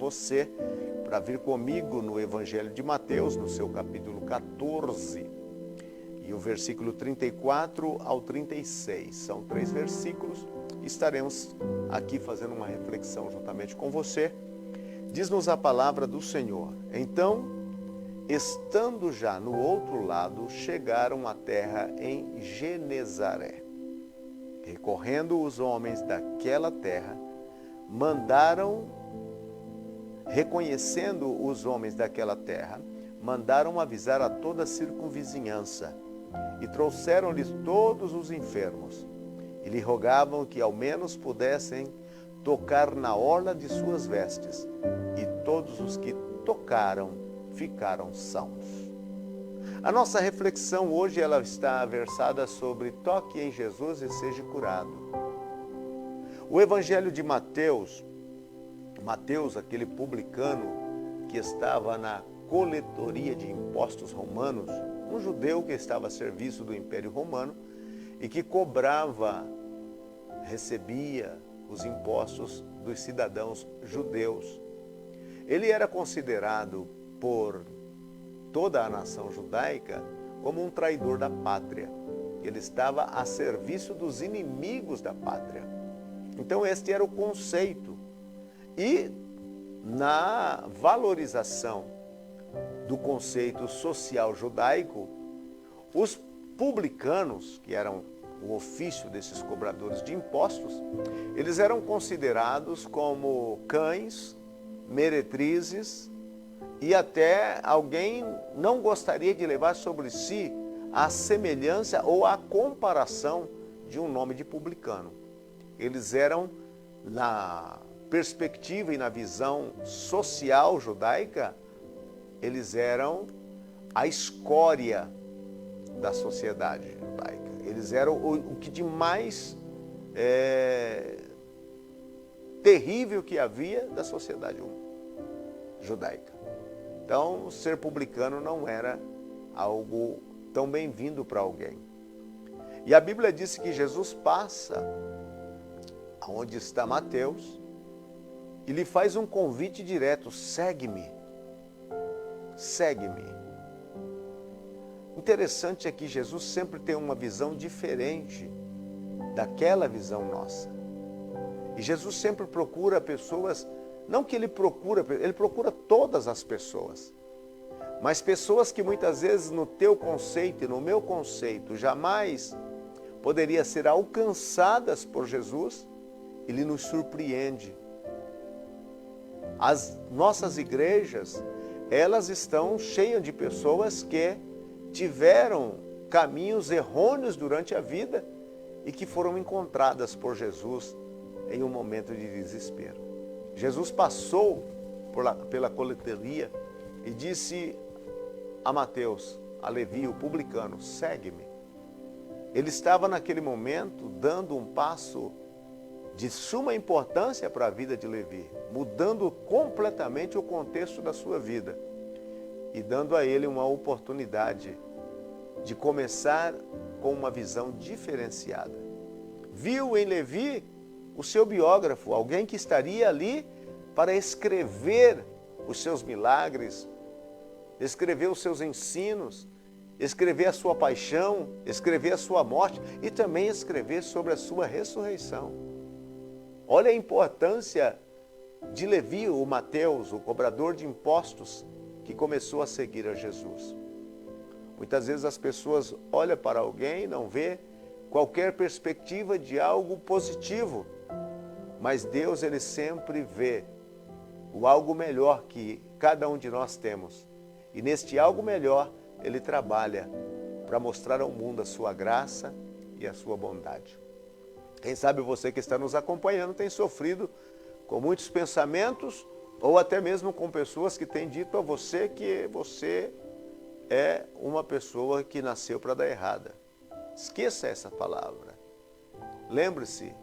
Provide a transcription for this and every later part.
você para vir comigo no Evangelho de Mateus, no seu capítulo 14, e o versículo 34 ao 36. São 3 versículos. Estaremos aqui fazendo uma reflexão juntamente com você. Diz-nos a palavra do Senhor: então, estando já no outro lado, chegaram à terra em Genezaré. Recorrendo os homens daquela terra, reconhecendo os homens daquela terra, mandaram avisar a toda a circunvizinhança, e trouxeram-lhes todos os enfermos, e lhe rogavam que ao menos pudessem tocar na orla de suas vestes, e todos os que tocaram ficaram sãos. A nossa reflexão hoje ela está versada sobre toque em Jesus e seja curado. O Evangelho de Mateus, aquele publicano que estava na coletoria de impostos romanos, um judeu que estava a serviço do Império Romano e que recebia os impostos dos cidadãos judeus. Ele era considerado por toda a nação judaica como um traidor da pátria. Ele estava a serviço dos inimigos da pátria. Então este era o conceito. E na valorização do conceito social judaico, os publicanos, que eram o ofício desses cobradores de impostos, eles eram considerados como cães, meretrizes, e até alguém não gostaria de levar sobre si a semelhança ou a comparação de um nome de publicano. Eles eram, na perspectiva e na visão social judaica, eles eram a escória da sociedade judaica. Eles eram o que de mais terrível que havia da sociedade judaica. Então, ser publicano não era algo tão bem-vindo para alguém. E a Bíblia diz que Jesus passa aonde está Mateus e lhe faz um convite direto: segue-me, segue-me. Interessante é que Jesus sempre tem uma visão diferente daquela visão nossa. E Jesus sempre procura pessoas, não que ele procura todas as pessoas, mas pessoas que muitas vezes no teu conceito e no meu conceito jamais poderia ser alcançadas por Jesus. Ele nos surpreende. As nossas igrejas, elas estão cheias de pessoas que tiveram caminhos errôneos durante a vida e que foram encontradas por Jesus em um momento de desespero. Jesus passou pela coleteria e disse a Mateus, a Levi, o publicano: segue-me. Ele estava naquele momento dando um passo de suma importância para a vida de Levi, mudando completamente o contexto da sua vida e dando a ele uma oportunidade de começar com uma visão diferenciada. Viu em Levi o seu biógrafo, alguém que estaria ali para escrever os seus milagres, escrever os seus ensinos, escrever a sua paixão, escrever a sua morte e também escrever sobre a sua ressurreição. Olha a importância de Levi, o Mateus, o cobrador de impostos, que começou a seguir a Jesus. Muitas vezes as pessoas olham para alguém e não vê qualquer perspectiva de algo positivo, mas Deus, ele sempre vê o algo melhor que cada um de nós temos. E neste algo melhor, ele trabalha para mostrar ao mundo a sua graça e a sua bondade. Quem sabe você que está nos acompanhando tem sofrido com muitos pensamentos ou até mesmo com pessoas que têm dito a você que você é uma pessoa que nasceu para dar errada. Esqueça essa palavra. Lembre-se,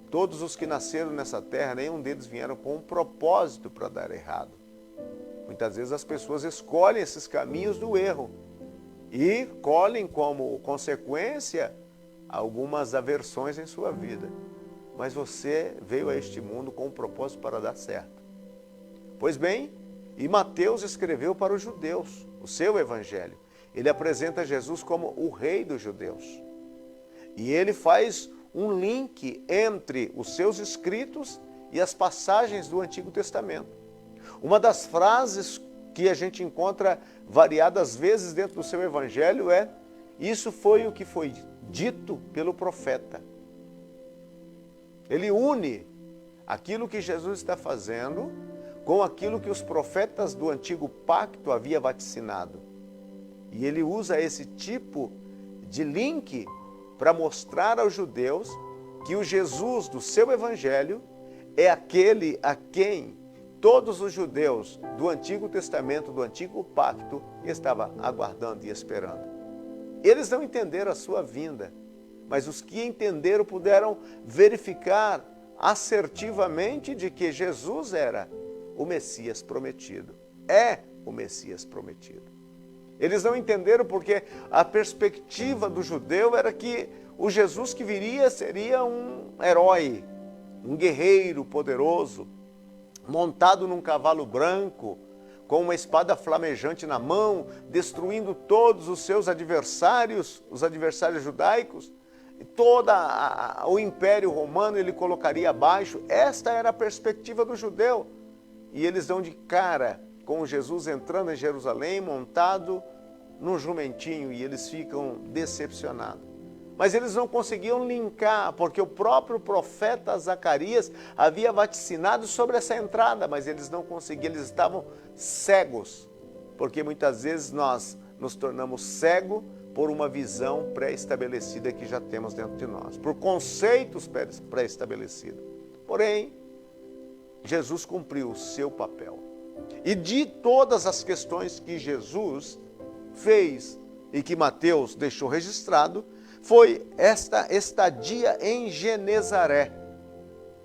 todos os que nasceram nessa terra, nenhum deles vieram com um propósito para dar errado. Muitas vezes as pessoas escolhem esses caminhos do erro e colhem como consequência algumas aversões em sua vida. Mas você veio a este mundo com um propósito para dar certo. Pois bem, e Mateus escreveu para os judeus, o seu evangelho. Ele apresenta Jesus como o rei dos judeus. E ele faz um link entre os seus escritos e as passagens do Antigo Testamento. Uma das frases que a gente encontra variadas vezes dentro do seu evangelho é: isso foi o que foi dito pelo profeta. Ele une aquilo que Jesus está fazendo com aquilo que os profetas do Antigo Pacto haviam vaticinado. E ele usa esse tipo de link para mostrar aos judeus que o Jesus do seu evangelho é aquele a quem todos os judeus do Antigo Testamento, do Antigo Pacto, estavam aguardando e esperando. Eles não entenderam a sua vinda, mas os que entenderam puderam verificar assertivamente de que Jesus era o Messias prometido. É o Messias prometido. Eles não entenderam porque a perspectiva do judeu era que o Jesus que viria seria um herói, um guerreiro poderoso, montado num cavalo branco, com uma espada flamejante na mão, destruindo todos os seus adversários, os adversários judaicos, e todo o Império Romano ele colocaria abaixo. Esta era a perspectiva do judeu. E eles dão de cara com Jesus entrando em Jerusalém, montado num jumentinho, e eles ficam decepcionados. Mas eles não conseguiam linkar, porque o próprio profeta Zacarias havia vaticinado sobre essa entrada, mas eles não conseguiam, eles estavam cegos, porque muitas vezes nós nos tornamos cegos por uma visão pré-estabelecida que já temos dentro de nós, por conceitos pré-estabelecidos. Porém, Jesus cumpriu o seu papel. E de todas as questões que Jesus fez e que Mateus deixou registrado, foi esta estadia em Genezaré.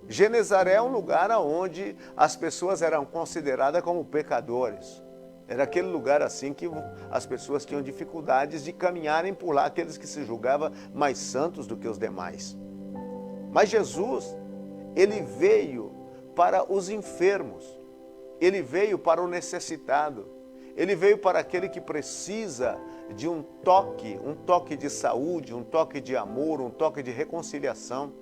Genezaré é um lugar onde as pessoas eram consideradas como pecadores. Era aquele lugar assim que as pessoas tinham dificuldades de caminharem por lá, aqueles que se julgavam mais santos do que os demais. Mas Jesus, ele veio para os enfermos, ele veio para o necessitado, ele veio para aquele que precisa de um toque de saúde, um toque de amor, um toque de reconciliação.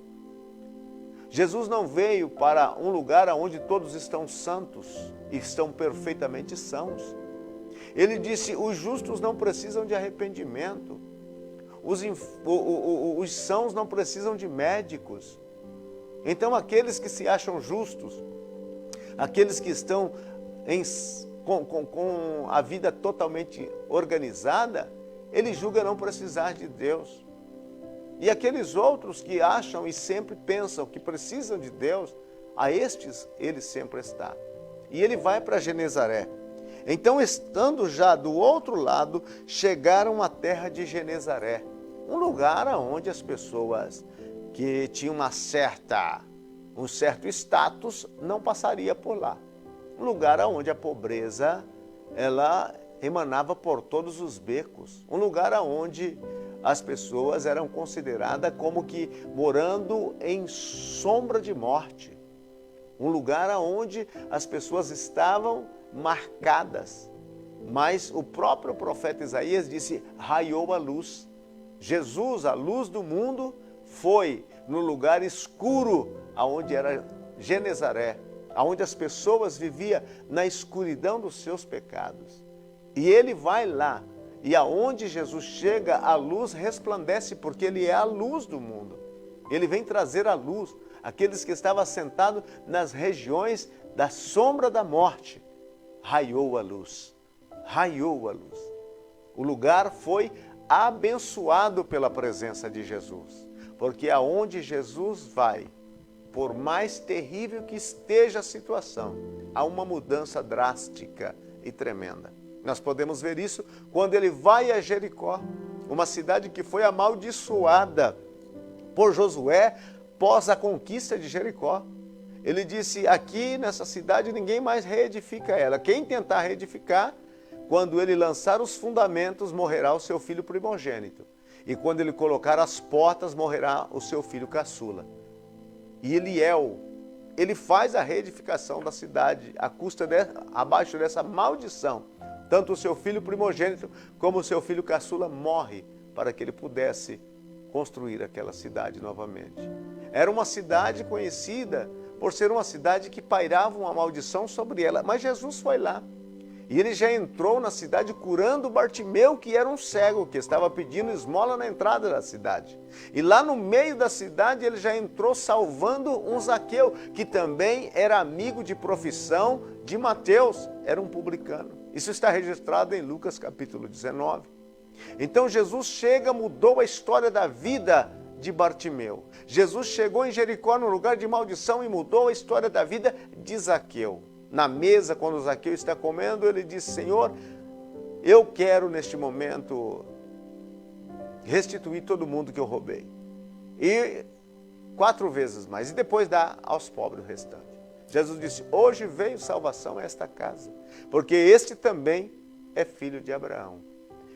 Jesus não veio para um lugar onde todos estão santos e estão perfeitamente sãos. Ele disse: os justos não precisam de arrependimento, os sãos não precisam de médicos. Então aqueles que se acham justos, aqueles que estão com a vida totalmente organizada, ele julga não precisar de Deus. E aqueles outros que acham e sempre pensam que precisam de Deus, a estes ele sempre está. E ele vai para Genezaré. Então, estando já do outro lado, chegaram à terra de Genezaré, um lugar onde as pessoas que tinham um certo status não passaria por lá. Um lugar onde a pobreza ela emanava por todos os becos. Um lugar onde as pessoas eram consideradas como que morando em sombra de morte. Um lugar onde as pessoas estavam marcadas. Mas o próprio profeta Isaías disse: raiou a luz. Jesus, a luz do mundo, foi no lugar escuro aonde era Genezaré, aonde as pessoas viviam na escuridão dos seus pecados. E ele vai lá, e aonde Jesus chega, a luz resplandece, porque ele é a luz do mundo. Ele vem trazer a luz àqueles que estavam assentados nas regiões da sombra da morte. Raiou a luz, raiou a luz. O lugar foi abençoado pela presença de Jesus, porque aonde Jesus vai, por mais terrível que esteja a situação, há uma mudança drástica e tremenda. Nós podemos ver isso quando ele vai a Jericó, uma cidade que foi amaldiçoada por Josué após a conquista de Jericó. Ele disse: aqui nessa cidade ninguém mais reedifica ela. Quem tentar reedificar, quando ele lançar os fundamentos, morrerá o seu filho primogênito. E quando ele colocar as portas, morrerá o seu filho caçula. E Eliel, ele faz a reedificação da cidade abaixo dessa maldição. Tanto o seu filho primogênito como o seu filho caçula morre para que ele pudesse construir aquela cidade novamente. Era uma cidade conhecida por ser uma cidade que pairava uma maldição sobre ela. Mas Jesus foi lá e ele já entrou na cidade curando Bartimeu, que era um cego, que estava pedindo esmola na entrada da cidade. E lá no meio da cidade ele já entrou salvando um Zaqueu, que também era amigo de profissão de Mateus, era um publicano. Isso está registrado em Lucas capítulo 19. Então Jesus chega, mudou a história da vida de Bartimeu. Jesus chegou em Jericó, no lugar de maldição, e mudou a história da vida de Zaqueu. Na mesa, quando Zaqueu está comendo, ele diz: Senhor, eu quero neste momento restituir todo mundo que eu roubei. E 4 vezes mais. E depois dá aos pobres o restante. Jesus disse: hoje veio salvação a esta casa, porque este também é filho de Abraão.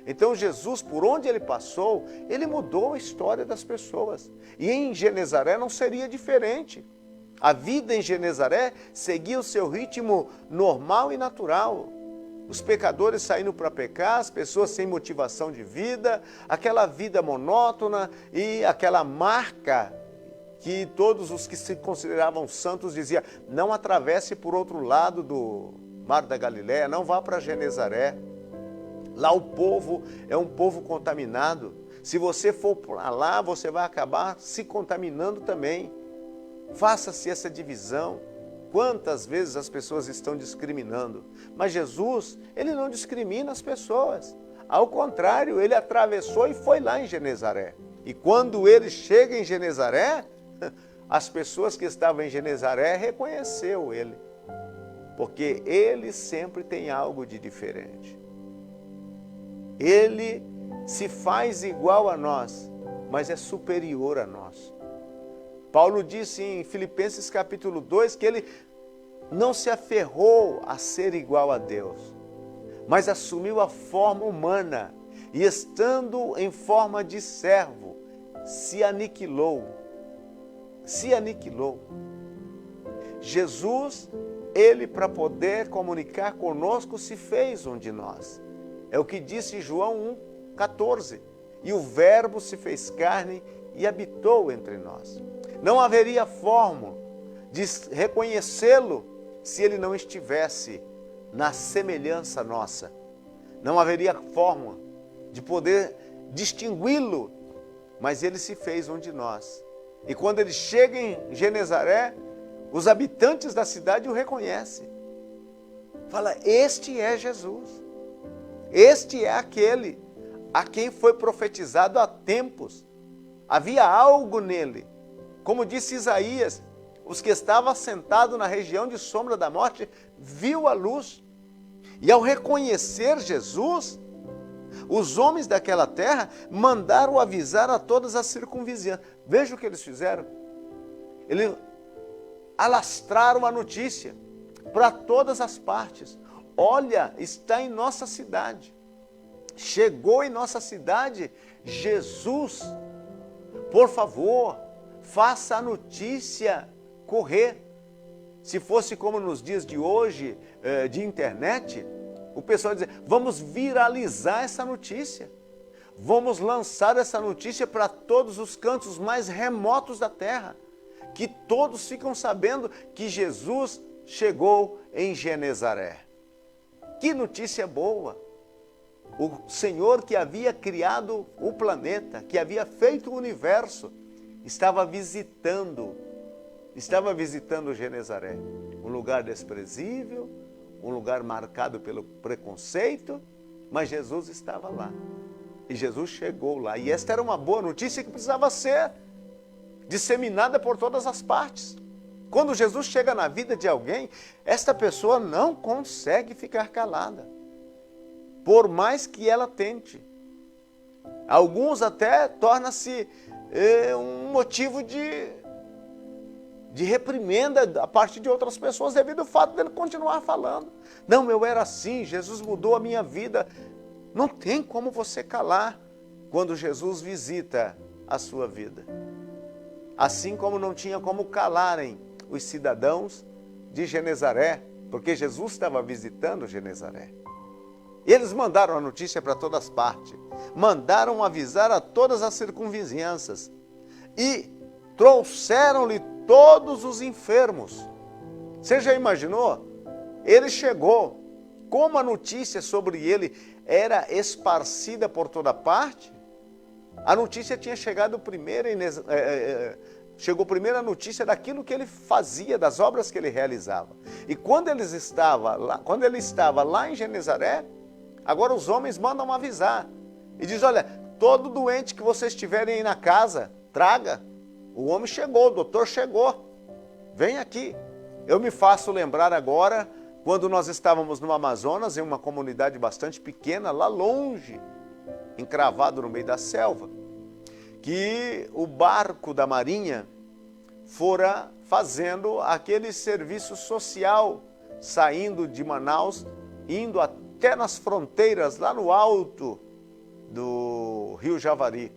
Então Jesus, por onde ele passou, ele mudou a história das pessoas. E em Genezaré não seria diferente. A vida em Genezaré seguia o seu ritmo normal e natural. Os pecadores saindo para pecar, as pessoas sem motivação de vida, aquela vida monótona e aquela marca que todos os que se consideravam santos diziam: não atravesse por outro lado do Mar da Galileia, não vá para Genezaré. Lá o povo é um povo contaminado. Se você for para lá, você vai acabar se contaminando também. Faça-se essa divisão. Quantas vezes as pessoas estão discriminando? Mas Jesus, ele não discrimina as pessoas. Ao contrário, ele atravessou e foi lá em Genezaré. E quando ele chega em Genezaré, as pessoas que estavam em Genezaré reconheceu ele. Porque ele sempre tem algo de diferente. Ele se faz igual a nós, mas é superior a nós. Paulo disse em Filipenses capítulo 2 que ele não se aferrou a ser igual a Deus, mas assumiu a forma humana e, estando em forma de servo, se aniquilou. Se aniquilou. Jesus, ele, para poder comunicar conosco, se fez um de nós. É o que disse João 1,14. E o Verbo se fez carne e habitou entre nós. Não haveria forma de reconhecê-lo se ele não estivesse na semelhança nossa. Não haveria forma de poder distingui-lo, mas ele se fez um de nós. E quando ele chega em Genezaré, os habitantes da cidade o reconhecem. Fala: este é Jesus. Este é aquele a quem foi profetizado há tempos. Havia algo nele. Como disse Isaías, os que estavam sentados na região de sombra da morte viu a luz. E ao reconhecer Jesus, os homens daquela terra mandaram avisar a todas as circunvizinhanças. Veja o que eles fizeram. Eles alastraram a notícia para todas as partes. Olha, está em nossa cidade. Chegou em nossa cidade Jesus. Por favor, faça a notícia correr. Se fosse como nos dias de hoje, de internet, o pessoal diz: vamos viralizar essa notícia. Vamos lançar essa notícia para todos os cantos mais remotos da terra. Que todos ficam sabendo que Jesus chegou em Genezaré. Que notícia boa! O Senhor que havia criado o planeta, que havia feito o universo, estava visitando Genezaré. Um lugar desprezível, um lugar marcado pelo preconceito, mas Jesus estava lá. E Jesus chegou lá. E esta era uma boa notícia que precisava ser disseminada por todas as partes. Quando Jesus chega na vida de alguém, esta pessoa não consegue ficar calada, por mais que ela tente. Alguns até torna-se um motivo de reprimenda a partir de outras pessoas devido ao fato dele continuar falando. Não, eu era assim, Jesus mudou a minha vida. Não tem como você calar quando Jesus visita a sua vida. Assim como não tinha como calarem os cidadãos de Genezaré, porque Jesus estava visitando Genezaré. Eles mandaram a notícia para todas as partes, mandaram avisar a todas as circunvizinhanças e trouxeram-lhe todos os enfermos. Você já imaginou? Ele chegou, como a notícia sobre ele era esparcida por toda parte, a notícia tinha chegado primeiro, chegou primeiro a notícia daquilo que ele fazia, das obras que ele realizava. E quando ele estava lá em Genezaré, agora os homens mandam avisar. E diz, olha, todo doente que vocês tiverem aí na casa, traga. O homem chegou, o doutor chegou. Vem aqui. Eu me faço lembrar agora, quando nós estávamos no Amazonas, em uma comunidade bastante pequena, lá longe, encravado no meio da selva, que o barco da Marinha fora fazendo aquele serviço social, saindo de Manaus, indo até nas fronteiras, lá no alto do Rio Javari.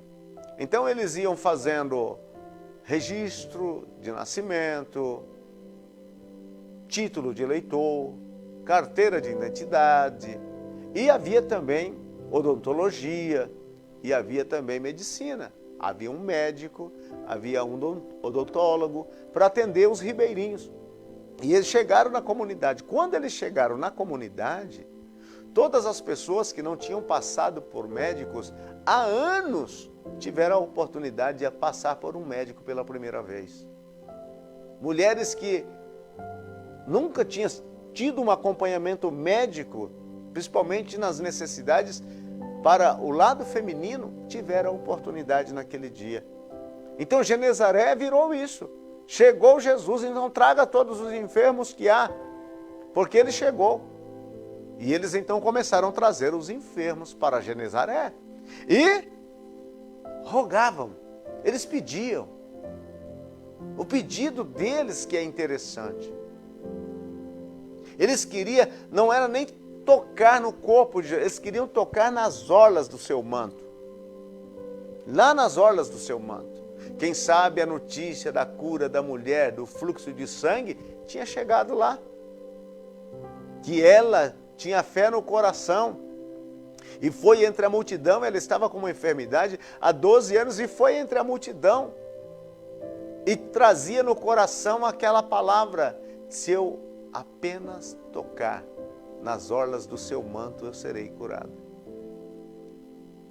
Então eles iam fazendo registro de nascimento, título de eleitor, carteira de identidade, e havia também odontologia, e havia também medicina. Havia um médico, havia um odontólogo para atender os ribeirinhos. E eles chegaram na comunidade. Quando eles chegaram na comunidade, todas as pessoas que não tinham passado por médicos há anos tiveram a oportunidade de passar por um médico pela primeira vez. Mulheres que nunca tinham tido um acompanhamento médico, principalmente nas necessidades para o lado feminino, tiveram a oportunidade naquele dia. Então Genezaré virou isso. Chegou Jesus, então traga todos os enfermos que há, porque ele chegou. E eles então começaram a trazer os enfermos para Genezaré. E rogavam, eles pediam. O pedido deles que é interessante. Eles queriam, não era nem tocar no corpo de Jesus, eles queriam tocar nas orlas do seu manto. Lá nas orlas do seu manto. Quem sabe a notícia da cura da mulher, do fluxo de sangue, tinha chegado lá. Que ela tinha fé no coração. E foi entre a multidão, ela estava com uma enfermidade há 12 anos, e foi entre a multidão. E trazia no coração aquela palavra, se eu apenas tocar nas orlas do seu manto, eu serei curado.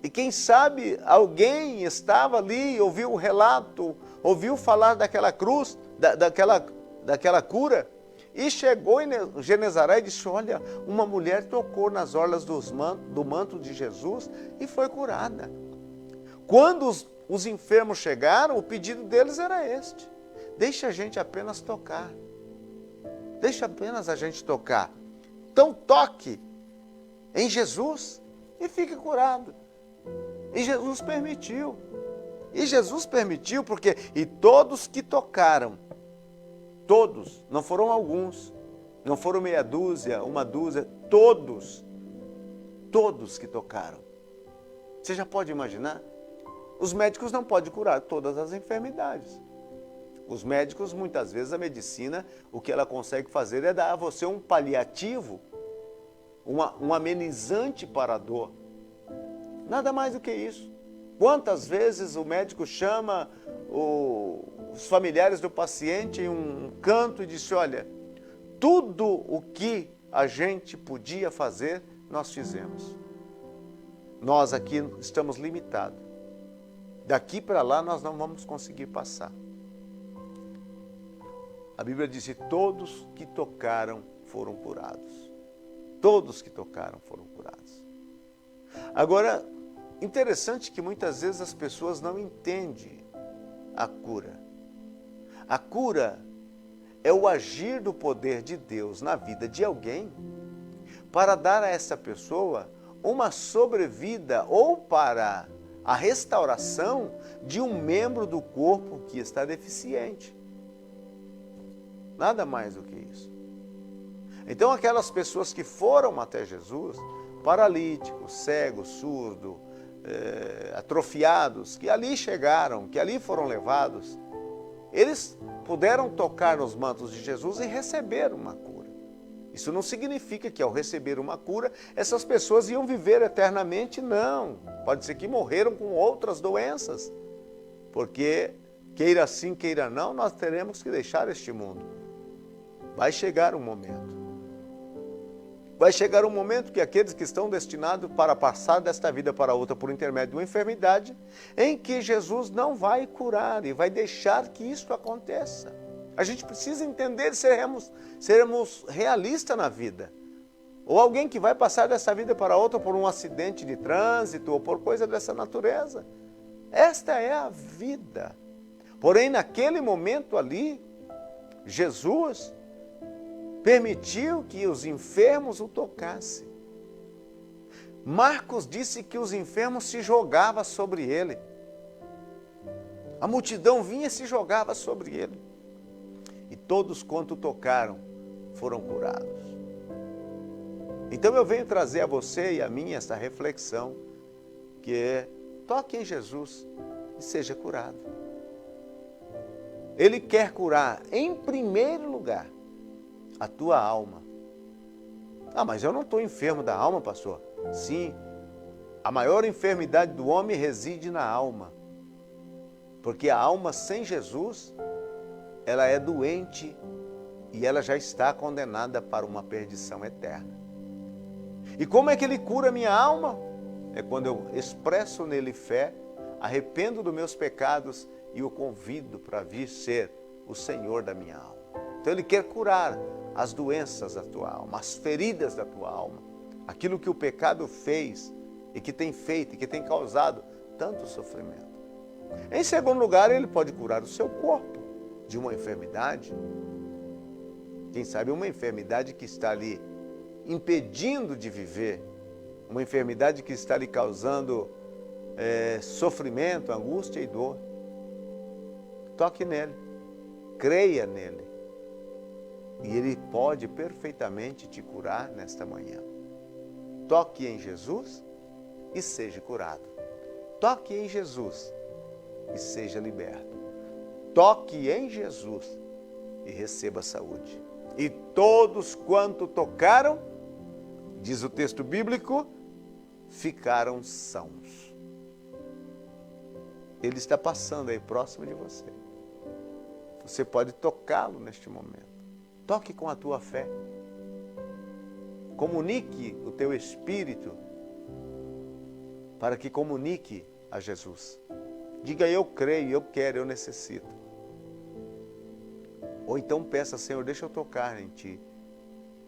E quem sabe alguém estava ali, ouviu o relato, ouviu falar daquela cruz, daquela cura, e chegou em Genezaré e disse, olha, uma mulher tocou nas orlas do manto de Jesus e foi curada. Quando os enfermos chegaram, o pedido deles era este, deixa a gente apenas tocar, deixa apenas a gente tocar. Então toque em Jesus e fique curado. E Jesus permitiu. E Jesus permitiu porque, e todos que tocaram, todos, não foram alguns, não foram meia dúzia, uma dúzia, todos que tocaram. Você já pode imaginar? Os médicos não podem curar todas as enfermidades. Os médicos, muitas vezes, a medicina, o que ela consegue fazer é dar a você um paliativo, um amenizante para a dor. Nada mais do que isso. Quantas vezes o médico chama os familiares do paciente em um canto e diz, olha, tudo o que a gente podia fazer, nós fizemos. Nós aqui estamos limitados. Daqui para lá nós não vamos conseguir passar. A Bíblia diz que todos que tocaram foram curados. Todos que tocaram foram curados. Agora, interessante que muitas vezes as pessoas não entendem a cura. A cura é o agir do poder de Deus na vida de alguém para dar a essa pessoa uma sobrevida ou para a restauração de um membro do corpo que está deficiente. Nada mais do que isso. Então aquelas pessoas que foram até Jesus, paralíticos, cegos, surdos, atrofiados, que ali chegaram, que ali foram levados, eles puderam tocar nos mantos de Jesus e receber uma cura. Isso não significa que ao receber uma cura, essas pessoas iam viver eternamente, não. Pode ser que morreram com outras doenças, porque queira sim, queira não, nós teremos que deixar este mundo. Vai chegar um momento. Vai chegar um momento que aqueles que estão destinados para passar desta vida para outra por intermédio de uma enfermidade, em que Jesus não vai curar e vai deixar que isso aconteça. A gente precisa entender, seremos realistas na vida. Ou alguém que vai passar dessa vida para outra por um acidente de trânsito ou por coisa dessa natureza. Esta é a vida. Porém, naquele momento ali, Jesus permitiu que os enfermos o tocassem. Marcos disse que os enfermos se jogavam sobre ele. A multidão vinha e se jogava sobre ele. E todos quanto tocaram foram curados. Então eu venho trazer a você e a mim esta reflexão, que é: toque em Jesus e seja curado. Ele quer curar, em primeiro lugar, a tua alma. Ah, mas eu não estou enfermo da alma, pastor. Sim, a maior enfermidade do homem reside na alma. Porque a alma sem Jesus, ela é doente e ela já está condenada para uma perdição eterna. E como é que ele cura a minha alma? É quando eu expresso nele fé, arrependo dos meus pecados e o convido para vir ser o Senhor da minha alma. Então ele quer curar as doenças da tua alma, as feridas da tua alma, aquilo que o pecado fez e que tem feito e que tem causado tanto sofrimento. Em segundo lugar, ele pode curar o seu corpo de uma enfermidade. Quem sabe uma enfermidade que está ali impedindo de viver, uma enfermidade que está lhe causando sofrimento, angústia e dor. Toque nele, creia nele, e ele pode perfeitamente te curar nesta manhã. Toque em Jesus e seja curado. Toque em Jesus e seja liberto. Toque em Jesus e receba saúde. E todos quanto tocaram, diz o texto bíblico, ficaram sãos. Ele está passando aí próximo de você. Você pode tocá-lo neste momento. Toque com a tua fé. Comunique o teu espírito para que comunique a Jesus. Diga: eu creio, eu quero, eu necessito. Ou então peça: Senhor, deixa eu tocar em Ti,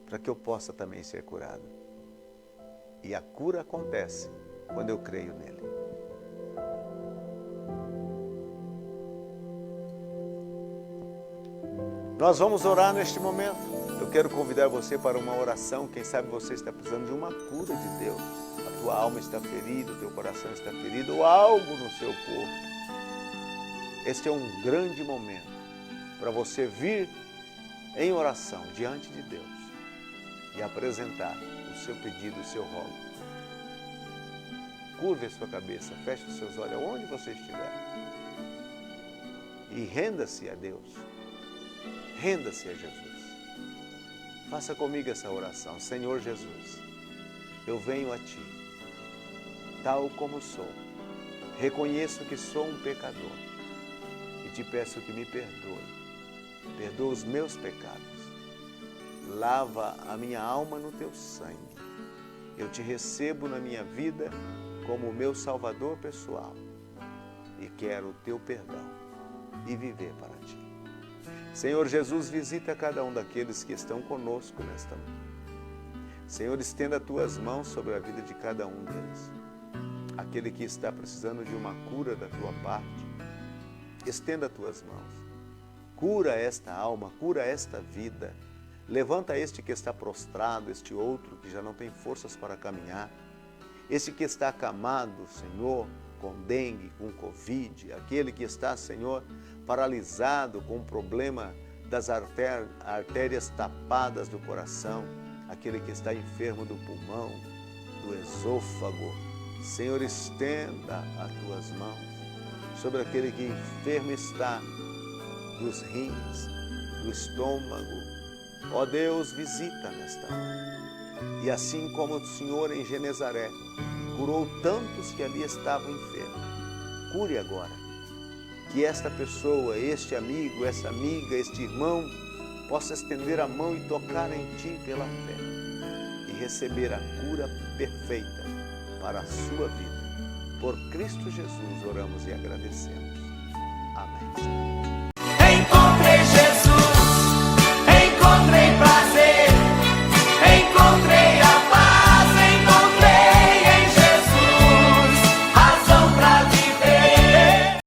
para que eu possa também ser curado. E a cura acontece quando eu creio nele. Nós vamos orar neste momento. Eu quero convidar você para uma oração. Quem sabe você está precisando de uma cura de Deus. A tua alma está ferida, o teu coração está ferido, ou algo no seu corpo. Este é um grande momento para você vir em oração diante de Deus e apresentar o seu pedido, o seu rogo. Curve a sua cabeça, feche os seus olhos onde você estiver e renda-se a Deus. Renda-se a Jesus. Faça comigo essa oração. Senhor Jesus, eu venho a Ti, tal como sou. Reconheço que sou um pecador e Te peço que me perdoe. Perdoa os meus pecados. Lava a minha alma no Teu sangue. Eu Te recebo na minha vida como o meu Salvador pessoal e quero o Teu perdão e viver para Ti. Senhor Jesus, visita cada um daqueles que estão conosco nesta manhã. Senhor, estenda as Tuas mãos sobre a vida de cada um deles. Aquele que está precisando de uma cura da Tua parte, estenda as Tuas mãos. Cura esta alma, cura esta vida. Levanta este que está prostrado, este outro que já não tem forças para caminhar. Este que está acamado, Senhor, com dengue, com Covid, aquele que está, Senhor, paralisado com o problema das artérias tapadas do coração, aquele que está enfermo do pulmão, do esôfago. Senhor, estenda as Tuas mãos sobre aquele que enfermo está dos rins, do estômago. Ó Deus, visita nesta hora. E assim como o Senhor em Genezaré curou tantos que ali estavam enfermos, cure agora. Que esta pessoa, este amigo, essa amiga, este irmão, possa estender a mão e tocar em Ti pela fé e receber a cura perfeita para a sua vida. Por Cristo Jesus oramos e agradecemos. Amém.